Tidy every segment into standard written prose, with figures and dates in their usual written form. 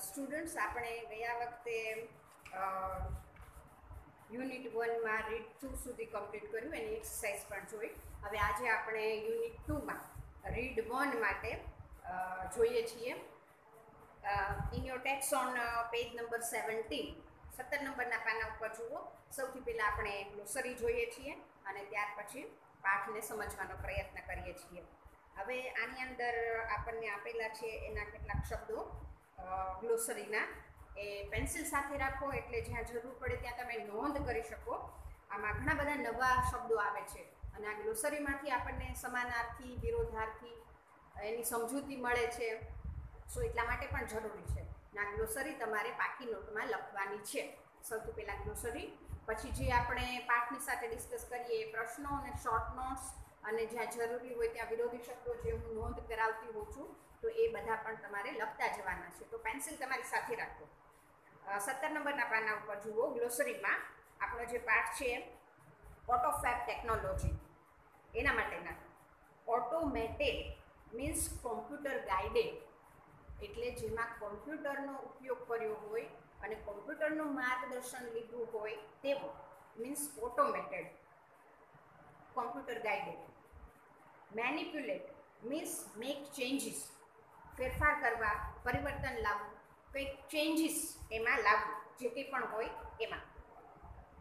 Students આપણે ગયા વખતે યુનિટ 1 માં રીડ 2 સુધી કમ્પ્લીટ કર્યું, એની એક્સરસાઇઝ પણ જોઈ. હવે આજે આપણે યુનિટ 2 માં રીડ 1 માટે જોઈએ છીએ. In your tax on page number 17 નંબરના પાના ઉપર જુઓ. સૌથી પહેલાં આપણે ગ્લોસરી જોઈએ છીએ અને ત્યાર પછી પાઠને સમજવાનો પ્રયત્ન કરીએ છીએ. હવે આની અંદર આપણને આપેલા છે એના કેટલાક શબ્દો ગ્લોસરીના, એ પેન્સિલ સાથે રાખો એટલે જ્યાં જરૂર પડે ત્યાં તમે નોંધ કરી શકો. આમાં ઘણા બધા નવા શબ્દો આવે છે અને આ ગ્લોસરીમાંથી આપણને સમાનાર્થી, વિરોધાર્થી એની સમજૂતી મળે છે. સો એટલા માટે પણ જરૂરી છે. આ ગ્લોસરી તમારે પાકી નોટમાં લખવાની છે. સૌથી પહેલાં ગ્લોસરી, પછી જે આપણે પાઠની સાથે ડિસ્કસ કરીએ એ પ્રશ્નો અને શોર્ટ નોટ્સ, અને જ્યાં જરૂરી હોય ત્યાં વિરોધી શબ્દો જે હું નોંધ કરાવતી હોઉં છું તો એ બધા પણ તમારે લખતા જવાના છે. તો પેન્સિલ તમારી સાથે રાખો. 17 નંબરના પાના ઉપર જુઓ. ગ્લોસરીમાં આપણો જે પાઠ છે ઓટોફેબ ટેકનોલોજી, એના માટેના ઓટોમેટેડ મીન્સ કોમ્પ્યુટર ગાઈડેડ, એટલે જેમાં કોમ્પ્યુટરનો ઉપયોગ કર્યો હોય અને કોમ્પ્યુટરનું માર્ગદર્શન લીધું હોય તેવું means automated, computer guided. Manipulate means make changes, ફેરફાર કરવા, પરિવર્તન લાવવું, કંઈક ચેન્જીસ એમાં લાવવું, જે કંઈ પણ હોય એમાં.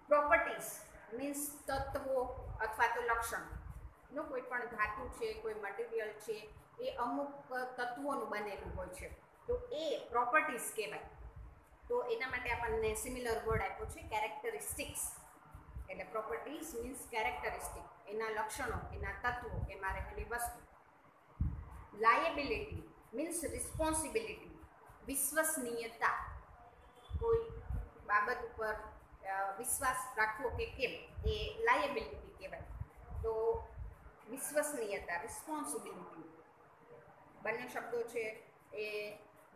પ્રોપર્ટીઝ મીન્સ તત્વો અથવા તો લક્ષણ. કોઈ પણ ધાતુ છે, કોઈ મટીરિયલ છે, એ અમુક તત્વોનું બનેલું હોય છે તો એ પ્રોપર્ટીઝ કહેવાય. તો એના માટે આપણને સિમિલર વર્ડ આપ્યો છે કેરેક્ટરિસ્ટિક્સ. એટલે પ્રોપર્ટીઝ મીન્સ કેરેક્ટરિસ્ટિક, એના લક્ષણો, એના તત્વો, એમાં રહેલી વસ્તુ. લાયેબિલિટી મીન્સ રિસ્પોન્સિબિલિટી, વિશ્વસનીયતા, કોઈ બાબત ઉપર વિશ્વાસ રાખવો કે કેમ, એ લાયેબિલિટી કહેવાય. તો વિશ્વસનીયતા, રિસ્પોન્સિબિલિટી. બંને શબ્દો છે એ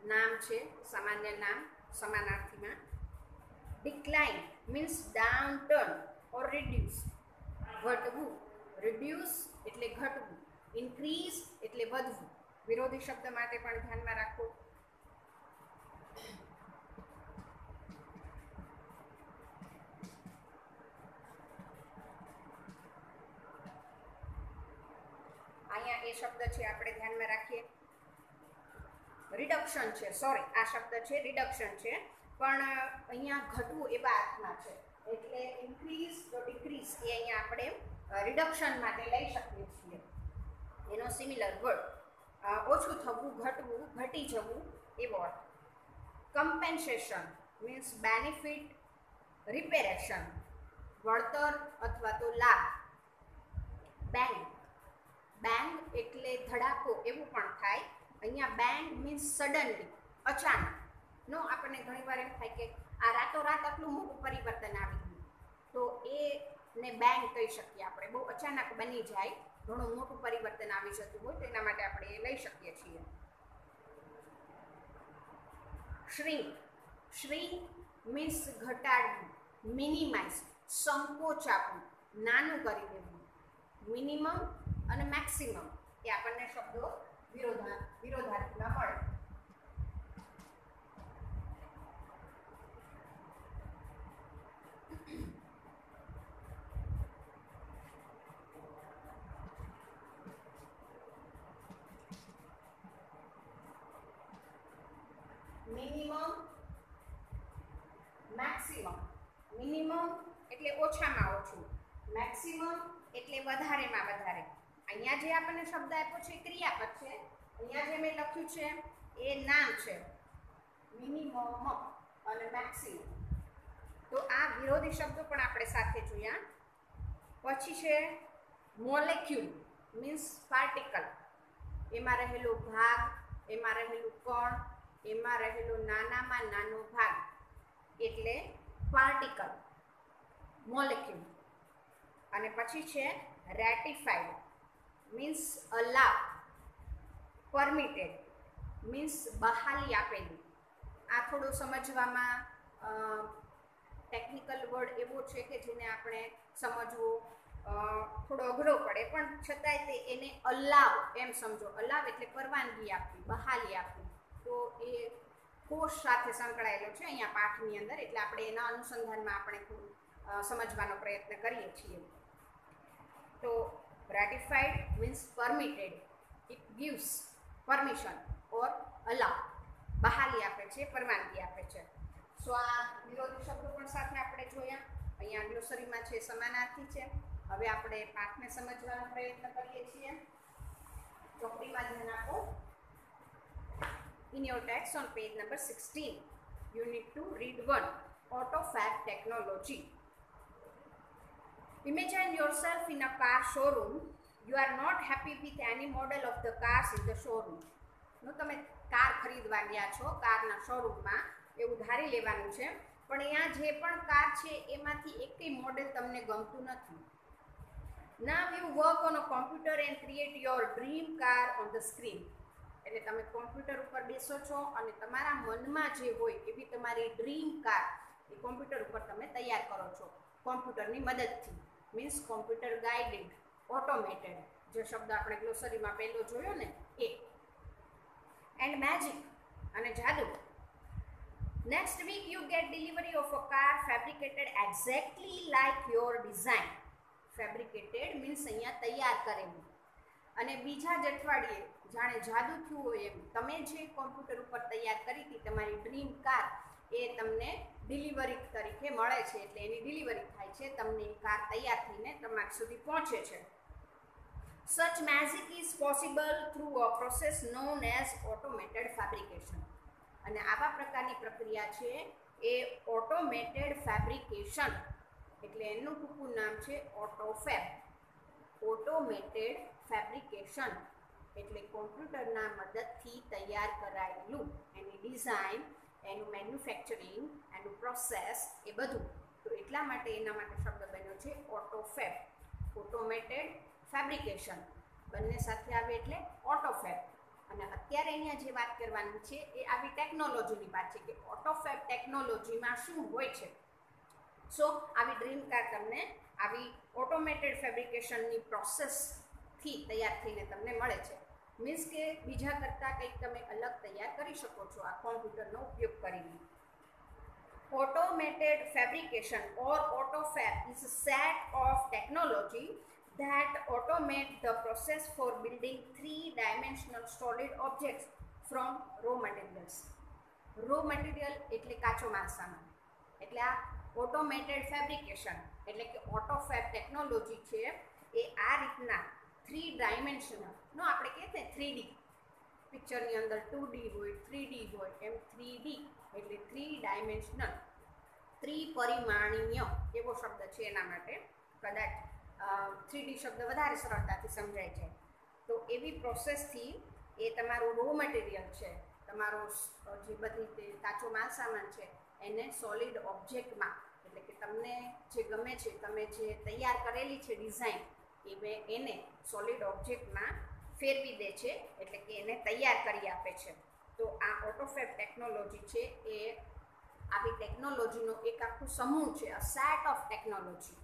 નામ છે, સામાન્ય નામ સમાનાર્થીમાં. ડિક્લાઇન મીન્સ ડાઉન ટર્ન ઓર રિડ્યુસ, ઘટવું. રિડ્યુસ એટલે ઘટવું, ઇન્ક્રીઝ એટલે વધવું. વિરોધી શબ્દ માટે પણ ધ્યાનમાં રાખો. અહીંયા એ શબ્દ છે આપણે ધ્યાનમાં રાખીએ. રિડક્શન છે, સોરી, આ શબ્દ છે રિડક્શન છે, પણ અહીંયા ઘટવું એવા અર્થમાં છે. એટલે ઇન્ક્રીઝ તો ડિક્રીઝ એ અહીંયા આપણે રિડક્શન માટે લઈ શકીએ છીએ. એનો સિમિલર વર્ડ. ઓછું થવું, ઘટવું, ઘટી જવું એવો અર્થ. કમ્પેન્સેશન મીન્સ બેનિફિટ, રિપેરેશન, વળતર અથવા તો લાભ. બેંગ, બેંગ એટલે ધડાકો એવું પણ થાય. અહીંયા બેંગ મીન્સ સડનલી, અચાનક. નો આપણને ઘણીવાર એમ થાય કે આ રાતોરાત આટલું મોટું પરિવર્તન આવી ગયું, તો એને બેંગ કહી શકીએ આપણે. બહુ અચાનક બની જાય, ઘણું મોટું પરિવર્તન આવી જતું હોય તો એના માટે આપણે એ લઈ શકીએ છીએ. શ્રિંક, શ્રિંક મીન્સ ઘટાડવું, મિનિમાઇઝ સંકોચાવું, નાનું કરી દેવું. મિનિમમ અને મેક્સિમમ એ આપણને શબ્દો વિરોધાર્થીમાં મળે. Minimum, maximum. મિનિમમ એટલે ઓછામાં ઓછું, મેક્સિમમ એટલે વધારેમાં વધારે. અહીંયા જે આપણને શબ્દ આપ્યો છે ક્રિયાપદ છે, અહીંયા જે મેં લખ્યું છે એ નામ છે, મિનિમમ અને મેક્સિમમ. તો આ વિરોધી શબ્દો પણ આપણે સાથે જોયા. પછી છે મોલેક્યુલ મીન્સ પાર્ટિકલ, એમાં રહેલો ભાગ, એમાં રહેલું કણ, એમાં રહેલો નાનામાં નાનો ભાગ એટલે પાર્ટિકલ, મોલેક્યુલ. અને પછી છે રેટિફાઈડ મીન્સ અલાવ, પરમિટેડ મીન્સ બહાલી આપેલી. આ થોડું સમજવામાં ટેકનિકલ વર્ડ એવો છે કે જેને આપણે સમજવો થોડો અઘરો પડે, પણ છતાંય તે એને અલાવ એમ સમજો. અલાવ એટલે પરવાનગી આપવી, બહાલી આપવી. તો એ કોષ સાથે સંકળાયેલો છે અહીંયા પાઠની અંદર, એટલે આપણે એના અનુસંધાનમાં આપણે સમજવાનો પ્રયત્ન કરીએ છીએ. તો ratified means permitted, it gives permission or allow, બહાલી આપે છે, પરવાનગી આપે છે. સો આ વિરોધી શબ્દો પણ સાથે આપણે જોયા. અહીંયા ગ્લોસરીમાં છે સમાનાર્થી છે. હવે આપણે પાઠને સમજવાનો પ્રયત્ન કરીએ છીએ. ચોપડીમાં ધ્યાન આપો. In your text on page number 16, Unit 2, Read 1, Auto Fab Technology. Imagine yourself in a car showroom. You are not happy with any model of the cars in the showroom. No, તમે car ખરીદવા ગયા છો કારના શોરૂમમાં, એવું ધારી લેવાનું છે, પણ અહીંયા જે પણ કાર છે એમાંથી એકેય મોડેલ તમને ગમતું નથી. Now you work on a computer and create your dream car on the screen. એટલે તમે કોમ્પ્યુટર ઉપર બેસો છો અને તમારા મનમાં જે હોય એવી તમારી ડ્રીમ કાર એ કોમ્પ્યુટર ઉપર તમે તૈયાર કરો છો કોમ્પ્યુટરની મદદથી. મીન્સ કોમ્પ્યુટર ગાઈડેડ, ઓટોમેટેડ, જે શબ્દ આપણે ગ્લોસરીમાં પહેલો જોયો ને એ. એન્ડ મેજિક, અને જાદુ. Next week you get delivery of a car fabricated exactly like your design. Fabricated means અહીંયા તૈયાર કરેલું. અને બીજા જ અઠવાડિયે જાણે જાદુ થયું હોય એમ તમે જે કોમ્પ્યુટર ઉપર તૈયાર કરી હતી તમારી ડ્રીમ કાર એ તમને ડિલિવરી તરીકે મળે છે, એટલે એની ડિલિવરી થાય છે, તમને એ કાર તૈયાર થઈને તમારા સુધી પહોંચે છે. Such magic is possible through a process known as automated fabrication. અને આવા પ્રકારની પ્રક્રિયા છે એ ઓટોમેટેડ ફેબ્રિકેશન, એટલે એનું ટૂંકું નામ છે ઓટોફેબ. ઓટોમેટેડ ફેબ્રિકેશન એટલે કોમ્પ્યુટરના મદદથી તૈયાર કરાયેલું, એની ડિઝાઇન, એનું મેન્યુફેક્ચરિંગ, એનું પ્રોસેસ, એ બધું. તો એટલા માટે એના માટે શબ્દ બન્યો છે ઓટોફેબ. ઓટોમેટેડ ફેબ્રિકેશન બંને સાથે આવે એટલે ઓટોફેબ. અને અત્યારે અહીંયા જે વાત કરવાની છે એ આવી ટેકનોલોજીની વાત છે કે ઓટોફેબ ટેકનોલોજીમાં શું હોય છે. સો આવી ડ્રીમ કાર તમને આવી ઓટોમેટેડ ફેબ્રિકેશનની પ્રોસેસથી તૈયાર થઈને તમને મળે છે. મીન્સ કે બીજા કરતાં કંઈક તમે અલગ તૈયાર કરી શકો છો આ કોમ્પ્યુટરનો ઉપયોગ કરીને. Automated fabrication or AutoFab is a set of technology that automate the process for building three-dimensional solid objects from raw materials. Raw material એટલે કાચો માલ સામાન. એટલે આ ઓટોમેટેડ ફેબ્રિકેશન એટલે કે ઓટોફેબ ટેકનોલોજી છે એ આ રીતના 3 ડાયમેન્શનલ આપણે કહીએ ને 3D પિક્ચરની અંદર 2D હોય 3D હોય એમ 3D એટલે 3 ડાયમેન્શનલ ત્રિપરિમાણીય એવો શબ્દ છે એના માટે કદાચ 3D શબ્દ વધારે સરળતાથી સમજાય છે. તો એવી પ્રોસેસથી એ તમારું રો મટીરિયલ છે, તમારો જે બધી કાચો માલ સામાન છે એને સોલિડ ઓબ્જેક્ટમાં એટલે કે તમને જે ગમે છે તમે જે તૈયાર કરેલી છે ડિઝાઇન એને સોલિડ ઓબ્જેક્ટમાં ફેરવી દે છે, એટલે કે એને તૈયાર કરી આપે છે. તો આ ઓટોફેબ ટેકનોલોજી છે એ આવી ટેકનોલોજીનો એક આખું સમૂહ છે, અ સેટ ઓફ ટેકનોલોજી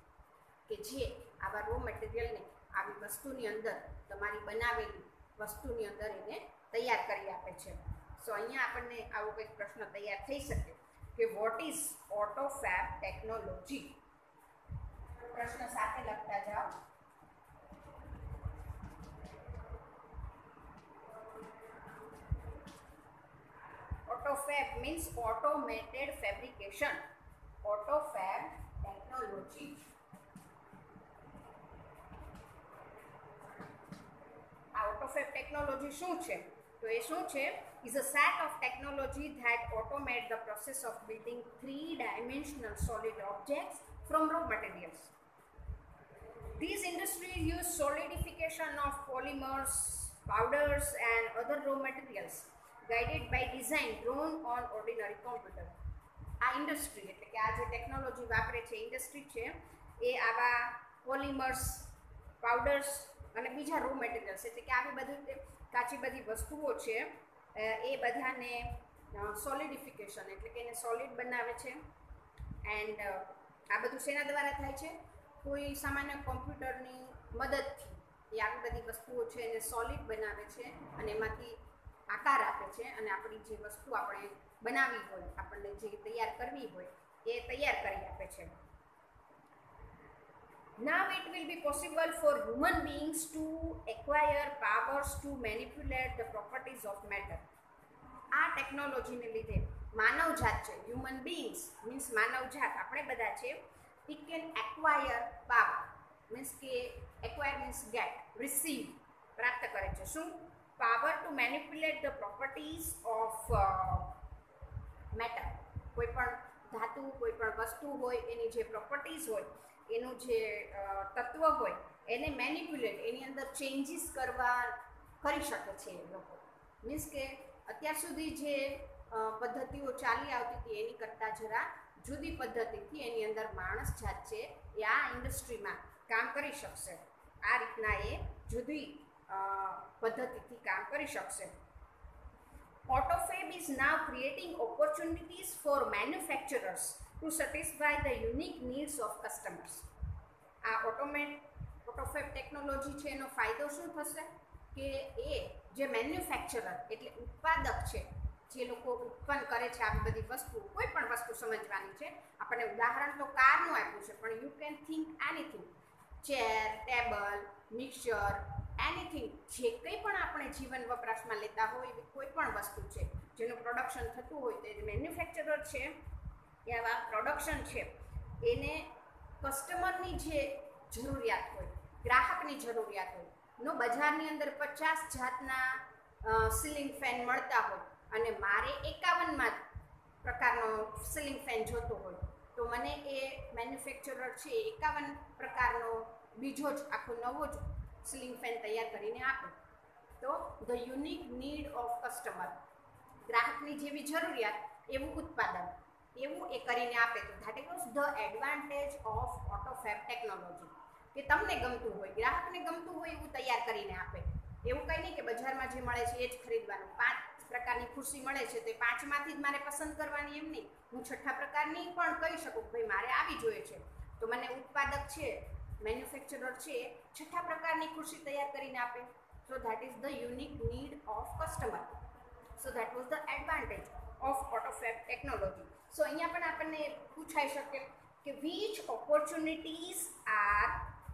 કે જે આવા રો મટીરિયલને આવી વસ્તુની અંદર તમારી બનાવેલી વસ્તુની અંદર એને તૈયાર કરી આપે છે. સો અહીંયા આપણને આવો કંઈક પ્રશ્ન તૈયાર થઈ શકે કે વોટ ઇઝ ઓટોફેબ ટેકનોલોજી. પ્રશ્ન સાથે લખતા જાઓ. AutoFab means automated fabrication. AutoFab technology. AutoFab technology શું છે? તો એ શું છે? Is a set of technology that automate the process of building three-dimensional solid objects from raw materials. These industries use solidification of polymers, powders, and other raw materials guided by design drawn on ordinary computer. આ industry એટલે કે આ જે technology વાપરે છે industry છે એ આવા polymers, powders અને બીજા રો મટીરિયલ્સ એટલે કે આવી બધી કાચી બધી વસ્તુઓ છે એ બધાને સોલિડિફિકેશન એટલે કે એને સોલિડ બનાવે છે. એન્ડ આ બધું શેના દ્વારા થાય છે? કોઈ સામાન્ય કોમ્પ્યુટરની મદદથી એ આવી બધી વસ્તુઓ છે એને સોલિડ બનાવે છે અને એમાંથી આકાર આપે છે અને આપણી જે વસ્તુ આપણે બનાવવી હોય, આપણને જે તૈયાર કરવી હોય એ તૈયાર કરી આપે છે. Now it will be possible for human beings to acquire powers to manipulate the properties of matter. આ ટેકનોલોજીને લીધે માનવજાત છે, હ્યુમન બીંગ્સ મીન્સ માનવજાત, આપણે બધા છે, it can acquire power means કે acquire મીન્સ get, receive પ્રાપ્ત કરે છે. શું? Power to manipulate the properties of matter. કોઈ પણ ધાતુ, કોઈ પણ વસ્તુ હોય એની જે પ્રોપર્ટીઝ હોય, એનું જે તત્વ હોય એને મેનિપ્યુલેટ, એની અંદર ચેન્જીસ કરી શકે છે એ લોકો. મીન્સ કે અત્યાર સુધી જે પદ્ધતિઓ ચાલી આવતી હતી એની કરતાં જરા જુદી પદ્ધતિથી એની અંદર માણસ જાત છે એ આ ઇન્ડસ્ટ્રીમાં કામ કરી શકશે. આ રીતના એ જુદી પદ્ધતિથી કામ કરી શકશે. AutoFab is now creating opportunities for manufacturers to satisfy the unique needs of customers. આ AutoFab ટેકનોલોજી છે એનો ફાયદો શું થશે કે એ જે મેન્યુફેક્ચરર એટલે ઉત્પાદક છે, જે લોકો ઉત્પન્ન કરે છે આવી બધી વસ્તુ, કોઈ પણ વસ્તુ સમજવાની છે. આપણને ઉદાહરણ તો કારનું આપ્યું છે, પણ you can think anything, chair, table, mixer, anything, જે કંઈ પણ આપણે જીવન વપરાશમાં લેતા હોય એવી કોઈ પણ વસ્તુ છે જેનું પ્રોડક્શન થતું હોય તો એ મેન્યુફેક્ચરર છે, એવા પ્રોડક્શન છે એને કસ્ટમરની જે જરૂરિયાત હોય, ગ્રાહકની જરૂરિયાત હોય, નો બજારની અંદર 50 જાતના સીલિંગ ફેન મળતા હોય અને મારે 51 પ્રકારનો સીલિંગ ફેન જોતો હોય, તો મને એ મેન્યુફેક્ચરર છે 51 પ્રકારનો બીજો જ આખો નવો જ સીલિંગ ફેન તૈયાર કરીને આપે. તો the unique need of customer, ગ્રાહકની જેવી જરૂરિયાત એવું ઉત્પાદન, એવું એ કરીને આપે. તો that is the advantage of AutoFab technology, કે તમને ગમતું હોય, ગ્રાહકને ગમતું હોય એવું તૈયાર કરીને આપે. એવું કંઈ નહીં કે બજારમાં જે મળે છે એ જ ખરીદવાનું. 5 પ્રકારની ખુરશી મળે છે તો એ 5માંથી જ મારે પસંદ કરવાની, એમ નહીં. હું 6થા પ્રકારની પણ કહી શકું ભાઈ મારે આવી જોઈએ છે, તો મને ઉત્પાદક છે, મેન્યુફેક્ચરર છે, 6થા પ્રકારની ખુરશી તૈયાર કરીને આપે. So that is the unique need of customer. So that was the advantage of AutoFab technology. So અહીંયા પણ આપણને પૂછાઈ શકે કે which opportunities are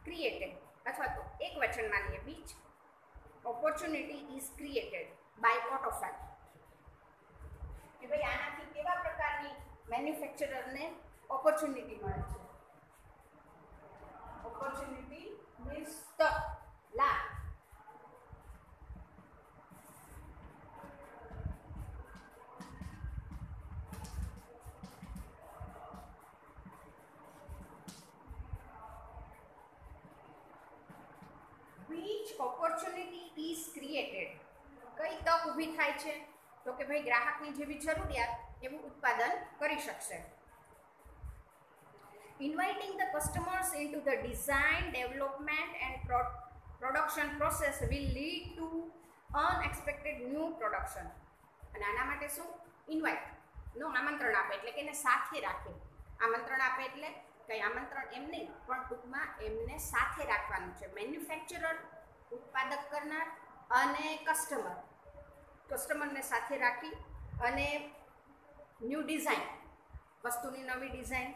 created, અથવા તો એક વચનમાં લઈએ, which opportunity is created by AutoFab, કે ભાઈ આનાથી કેવા પ્રકારની મેન્યુફેક્ચરરને ઓપોર્ચ્યુનિટી મળે છે. ઓપોર્ચ્યુનિટી મીન્સ તક, લાભ. which opportunity is created, કઈ તક ઊભી થાય છે? તો કે ભાઈ ગ્રાહકની જેવી જરૂરિયાત એવું ઉત્પાદન કરી શકશે. Inviting the customers into the design, development and production process will lead to unexpected new production. અને આના માટે શું? ઇન્વાઇટ નો આમંત્રણ આપે, એટલે કે એને સાથે રાખે. આમંત્રણ આપે એટલે કંઈ આમંત્રણ એમ નહીં, પણ ટૂંકમાં એમને સાથે રાખવાનું છે. મેન્યુફેક્ચરર ઉત્પાદક કરનાર અને કસ્ટમરને સાથે રાખી અને ન્યૂ ડિઝાઇન, વસ્તુની નવી ડિઝાઇન,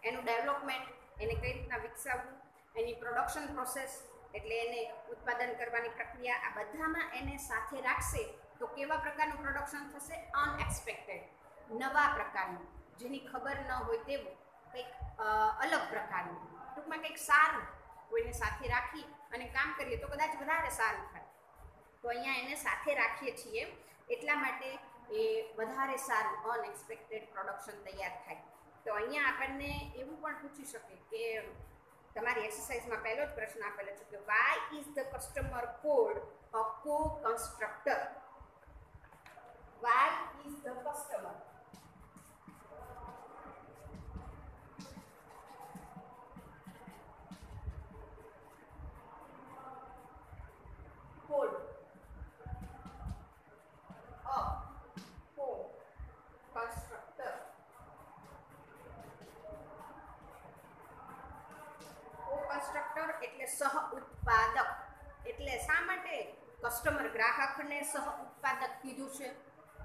એનું ડેવલપમેન્ટ, એને કઈ રીતના વિકસાવવું, એની પ્રોડક્શન પ્રોસેસ એટલે એને ઉત્પાદન કરવાની પ્રક્રિયા, આ બધામાં એને સાથે રાખશે તો કેવા પ્રકારનું પ્રોડક્શન થશે? અનએક્સપેક્ટેડ, નવા પ્રકારનું, જેની ખબર ન હોય તેવું, કંઈક અલગ પ્રકારનું, ટૂંકમાં કંઈક સારું. કોઈને સાથે રાખી અને કામ કરીએ તો કદાચ વધારે સારું થાય. તો અહીંયા એને સાથે રાખીએ છીએ એટલા માટે એ વધારે સારું અનએક્સપેક્ટેડ પ્રોડક્શન તૈયાર થાય. તો અહીંયા આપણને એવું પણ પૂછી શકે કે તમારી એક્સરસાઇઝમાં પહેલો જ પ્રશ્ન આપેલો છે કે why is the customer called a co-constructor? Why is the customer called a co-constructor? Co-constructor એટલે સહ ઉત્પાદક. એટલે શા માટે કસ્ટમર ગ્રાહકને સહ ઉત્પાદક કીધું છે?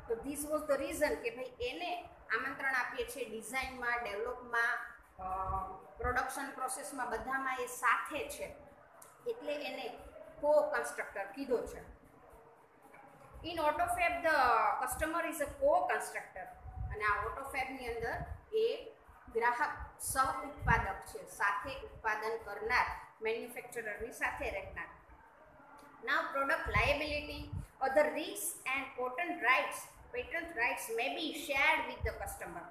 તો તો ધીસ વોઝ ધ રીઝન કે ભાઈ એને આમંત્રણ આપીએ છીએ ડિઝાઇનમાં, ડેવલપમાં, પ્રોડક્શન પ્રોસેસમાં, બધામાં એ સાથે છે, એટલે એને કો કન્સ્ટ્રક્ટર કીધો છે. In AutoFab the customer is a co-constructor, અને આ ઓટોફેબની અંદર એ ગ્રાહક સહ ઉત્પાદક છે, સાથે ઉત્પાદન કરનાર, મેન્યુફેક્ચરરની સાથે રહેનાર. Now product liability, other risks and patent rights may be shared with the customer.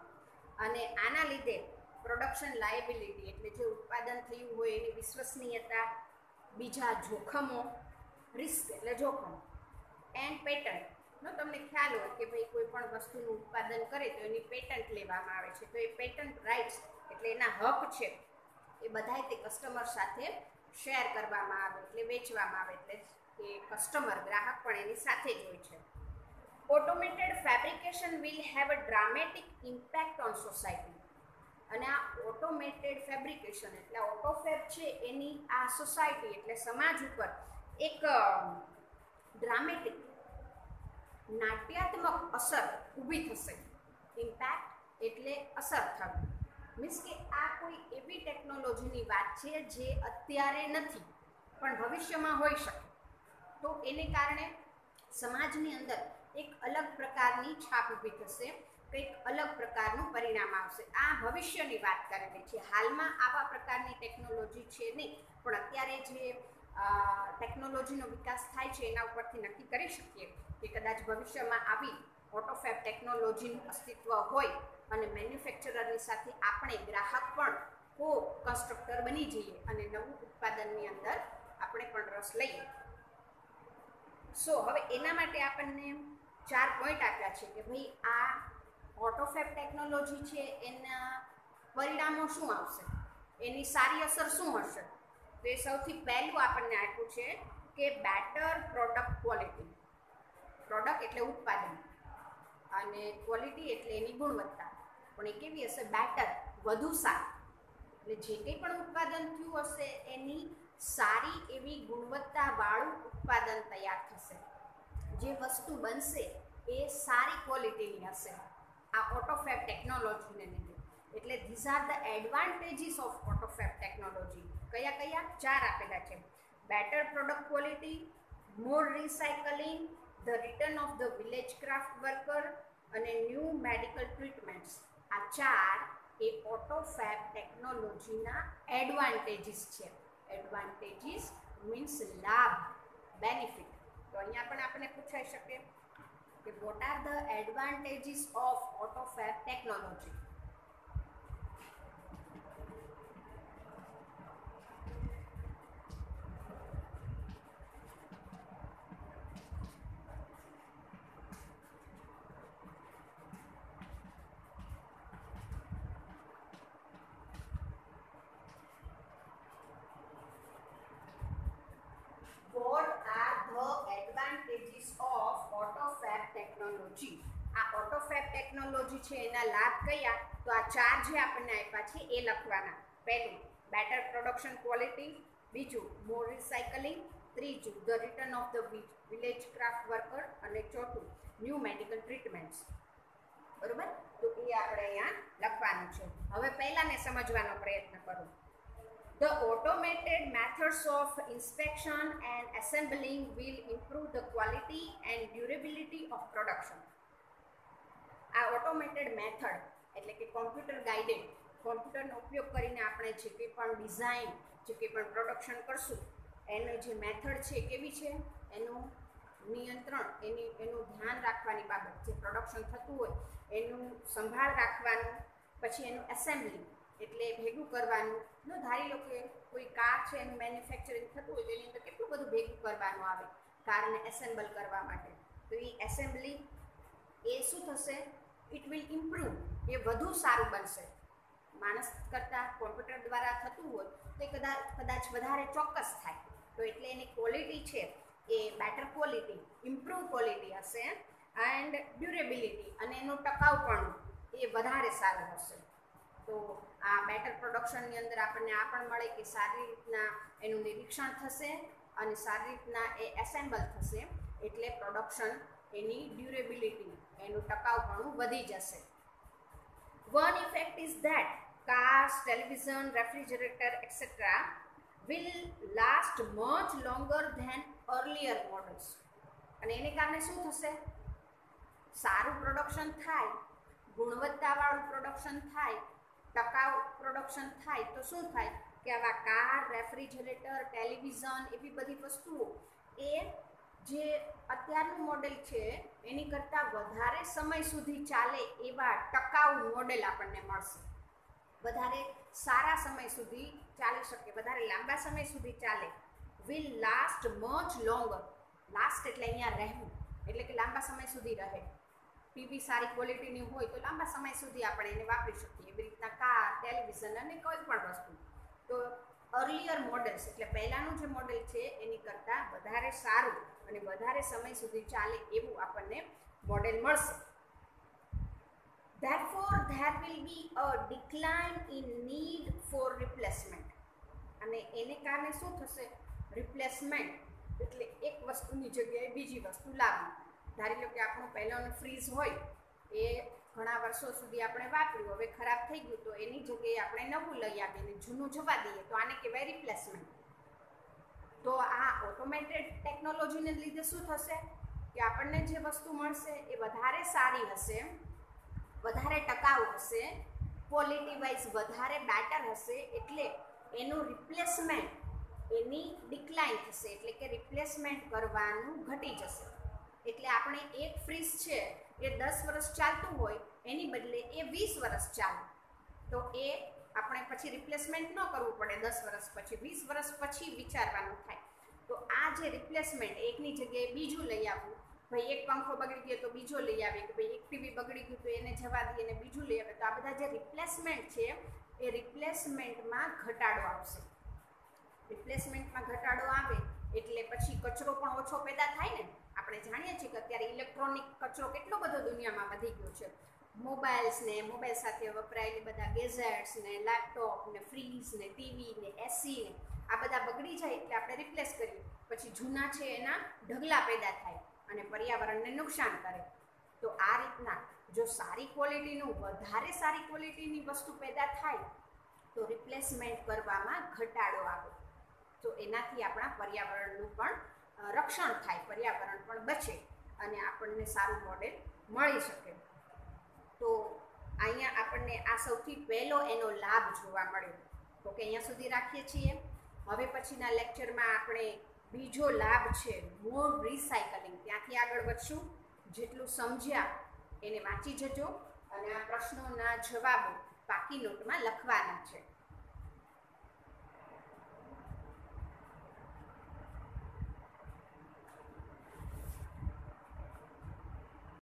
અને આના લીધે પ્રોડક્શન લાયબિલિટી એટલે જે ઉત્પાદન થયું હોય એની વિશ્વસનીયતા, બીજા જોખમો, રિસ્ક એટલે જોખમ, એન્ડ પેટન્ટનો તમને ખ્યાલ હોય કે ભાઈ કોઈ પણ વસ્તુનું ઉત્પાદન કરે તો એની પેટન્ટ લેવામાં આવે છે, તો એ પેટન્ટ રાઇટ્સ એટલે એના હક છે એ બધાય તે કસ્ટમર સાથે શેર કરવામાં આવે, એટલે વેચવામાં આવે, એટલે કે કસ્ટમર ગ્રાહક પણ એની સાથે જ હોય છે. Automated fabrication will have uh dramatic impact on society. અને આ ઓટોમેટેડ ફેબ્રિકેશન એટલે ઓટોફેબ છે એની આ સોસાયટી એટલે સમાજ ઉપર એક ડ્રામેટિક નાટ્યાત્મક અસર ઊભી થશે. ઇમ્પેક્ટ એટલે અસર થવી, મીન્સ કે આ કોઈ એવી ટેકનોલોજીની વાત છે જે અત્યારે નથી પણ ભવિષ્યમાં હોઈ શકે, તો એને કારણે સમાજની અંદર એક અલગ પ્રકારની છાપ ઊભી થશે, કંઈક અલગ પ્રકારનું પરિણામ આવશે. આ ભવિષ્યની વાત કરેલી છે, હાલમાં આવા પ્રકારની ટેકનોલોજી છે નહીં, પણ અત્યારે જે ટેકનોલોજીનો વિકાસ થાય છે એના ઉપરથી નક્કી કરી શકીએ કે કદાચ ભવિષ્યમાં આવી ઓટોફેબ ટેકનોલોજીનું અસ્તિત્વ હોય અને મેન્યુફેક્ચરરની સાથે આપણે ગ્રાહક પણ કો કન્સ્ટ્રક્ટર બની જઈએ અને નવું ઉત્પાદનની અંદર આપણે પણ રસ લઈએ. સો હવે એના માટે આપણને 4 પોઈન્ટ આપ્યા છે કે ભાઈ આ ઓટોફેબ ટેકનોલોજી છે એના પરિણામો શું આવશે, એની સારી અસર શું હશે. તો એ સૌથી પહેલું આપણને આપ્યું છે કે બેટર પ્રોડક્ટ ક્વોલિટી. પ્રોડક્ટ એટલે ઉત્પાદન અને ક્વોલિટી એટલે એની ગુણવત્તા, પણ એ કેવી હશે? બેટર, વધુ સારી. એટલે જે કંઈ પણ ઉત્પાદન થયું હશે એની સારી એવી ગુણવત્તાવાળું ઉત્પાદન તૈયાર થશે. જે વસ્તુ બનશે એ સારી ક્વોલિટીની હશે આ ઓટોફેબ ટેકનોલોજીને લીધે. એટલે these are the advantages of AutoFab technology. કયા કયા? 4 આપેલા છે. Better product quality, more recycling, the return of the village craft worker અને ન્યૂ મેડિકલ ટ્રીટમેન્ટ્સ. આ 4 એ ઓટોફેબ ટેકનોલોજીના એડવાન્ટેજીસ છે. એડવાન્ટેજીસ મીન્સ લાભ, બેનિફિટ. તો અહીંયા પણ આપણે પૂછાઈ શકે કે what are the advantages of AutoFab technology. આ ઓટોફેબ ટેકનોલોજી છે એના લાભ કયા? તો આ 4 જે આપણને આપ્યા છે એ લખવાના. પહેલું બેટર પ્રોડક્શન ક્વોલિટી, બીજું મોર રિસાયકલિંગ, ત્રીજું the return of the village craft worker અને ચોથું ન્યૂ મેડિકલ ટ્રીટમેન્ટ્સ. બરોબર? તો એ આપણે અહીંયા લખવાનું છે. હવે પહેલાને સમજવાનો પ્રયત્ન કરો. The automated methods of inspection and assembling will improve the quality and durability of production. આ ઓટોમેટેડ મેથડ એટલે કે કોમ્પ્યુટર ગાઈડેડ, કોમ્પ્યુટરનો ઉપયોગ કરીને આપણે જે કંઈ પણ ડિઝાઇન, જે કંઈ પણ પ્રોડક્શન કરશું એની જે મેથડ છે કેવી છે, એનું નિયંત્રણ, એનું ધ્યાન રાખવાની બાબત, જે પ્રોડક્શન થતું હોય એનું સંભાળ રાખવાનું, પછી એનું એસેમ્બલિંગ એટલે ભેગું કરવાનું. નો ધારી લો કે કોઈ કાર છે એનું મેન્યુફેક્ચરિંગ થતું હોય તો એની અંદર કેટલું બધું ભેગું કરવાનું આવે કારને એસેમ્બલ કરવા માટે. તો એ એસેમ્બલિંગ એ શું થશે? ઇટ વિલ ઇમ્પ્રૂવ, એ વધુ સારું બનશે. માણસ કરતાં કોમ્પ્યુટર દ્વારા થતું હોય તો એ કદાચ વધારે ચોક્કસ થાય. તો એટલે એની ક્વોલિટી છે એ બેટર ક્વોલિટી, ઇમ્પ્રૂવ ક્વોલિટી હશે, એન્ડ ડ્યુરેબિલિટી અને એનું ટકાઉપણું એ વધારે સારું હશે. તો આ બેટર પ્રોડક્શનની અંદર આપણને આ પણ મળે કે સારી રીતના એનું નિરીક્ષણ થશે અને સારી રીતના એ એસેમ્બલ થશે, એટલે પ્રોડક્શન એની ડ્યુરેબિલિટી, એનું ટકાઉપણું વધી જશે. One effect is that cars, television, refrigerator, etc. will last much longer than earlier models. અને એને કારણે શું થશે? સારું પ્રોડક્શન થાય, ગુણવત્તાવાળું પ્રોડક્શન થાય, ટકાઉ પ્રોડક્શન થાય તો શું થાય કે આવા કાર, રેફ્રિજરેટર, ટેલિવિઝન એવી બધી વસ્તુઓ એ જે અત્યારનું મોડેલ છે એની કરતાં વધારે સમય સુધી ચાલે એવા ટકાઉ મોડેલ આપણને મળશે. વધારે સારા સમય સુધી ચાલી શકે, વધારે લાંબા સમય સુધી ચાલે. Will last much longer. Last એટલે અહીંયા રહેવું, એટલે કે લાંબા સમય સુધી રહે. ટીવી સારી ક્વોલિટીની હોય તો લાંબા સમય સુધી આપણે એને વાપરી શકીએ. એવી રીતના કાર, ટેલિવિઝન અને કોઈ પણ વસ્તુ. તો અર્લિયર મોડેલ્સ એટલે પહેલાંનું જે મોડેલ છે એની કરતાં વધારે સારું અને વધારે સમય સુધી ચાલે એવું આપણને મોડેલ મળશે. Therefore, there will be a decline in need for replacement. અને એને કારણે શું થશે? રિપ્લેસમેન્ટ એટલે એક વસ્તુની જગ્યાએ બીજી વસ્તુ લાવવી. ધારી લો કે આપણું પહેલાંનું ફ્રીજ હોય એ ઘણા વર્ષો સુધી આપણે વાપર્યું, હવે ખરાબ થઈ ગયું તો એની જગ્યાએ આપણે નવું લઈ આવીને જૂનું જવા દઈએ તો આને કહેવાય રિપ્લેસમેન્ટ. તો આ ઓટોમેટેડ ટેકનોલોજીને લીધે શું થશે કે આપણને જે વસ્તુ મળશે એ વધારે સારી હશે, વધારે ટકાઉ હશે, ક્વોલિટી વાઇઝ વધારે બેટર હશે, એટલે એનું રિપ્લેસમેન્ટ એની ડિક્લાઇન થશે, એટલે કે રિપ્લેસમેન્ટ કરવાનું ઘટી જશે. એટલે આપણે એક ફ્રીજ છે એ 10 વર્ષ ચાલતું હોય એની બદલે એ 20 વર્ષ ચાલે તો એ આપણે પછી રિપ્લેસમેન્ટ ન કરવું પડે. 10 વર્ષ પછી, 20 વર્ષ પછી વિચારવાનું થાય. તો આ જે રિપ્લેસમેન્ટ, એકની જગ્યાએ બીજું લઈ આવવું, ભાઈ એક પંખો બગડી ગયો તો બીજો લઈ આવે, કે ભાઈ એક ટીવી બગડી ગયું તો એને જવા દઈએ અને બીજું લઈ આવે, તો આ બધા જે રિપ્લેસમેન્ટ છે એ રિપ્લેસમેન્ટમાં ઘટાડો આવશે. રિપ્લેસમેન્ટમાં ઘટાડો આવે એટલે પછી કચરો પણ ઓછો પેદા થાય ને. આપણે જાણીએ છીએ કે અત્યારે ઇલેક્ટ્રોનિક કચરો કેટલો બધો દુનિયામાં વધી ગયો છે. મોબાઈલ્સ ને, મોબાઈલ સાથે વપરાયેલી બધા ગેઝેટ્સ ને, લેપટોપ ને, ફ્રીજ ને, ટીવી ને, એસી ને, આ બધા બગડી જાય એટલે આપણે રિપ્લેસ કરીએ. પછી જૂના છે એના ઢગલા પેદા થાય અને પર્યાવરણને નુકસાન કરે. તો આ રીતના જો સારી ક્વોલિટીનું, વધારે સારી ક્વોલિટીની વસ્તુ પેદા થાય તો રિપ્લેસમેન્ટ કરવામાં ઘટાડો આવે. તો એનાથી આપણા પર્યાવરણનું પણ રક્ષણ થાય, પર્યાવરણ પણ બચે અને આપણને સારું મોડેલ મળી શકે. તો અહીંયા આપણને આ સૌથી પહેલો એનો લાભ જોવા મળ્યો. તો કે અહીંયા સુધી રાખીએ છીએ. હવે પછીના લેક્ચરમાં આપણે બીજો લાભ છે મોર રિસાયકલિંગ, ત્યાંથી આગળ વધશું. જેટલું સમજ્યા એને વાંચી જજો અને આ પ્રશ્નોના જવાબો પાકી નોટમાં લખવાના છે.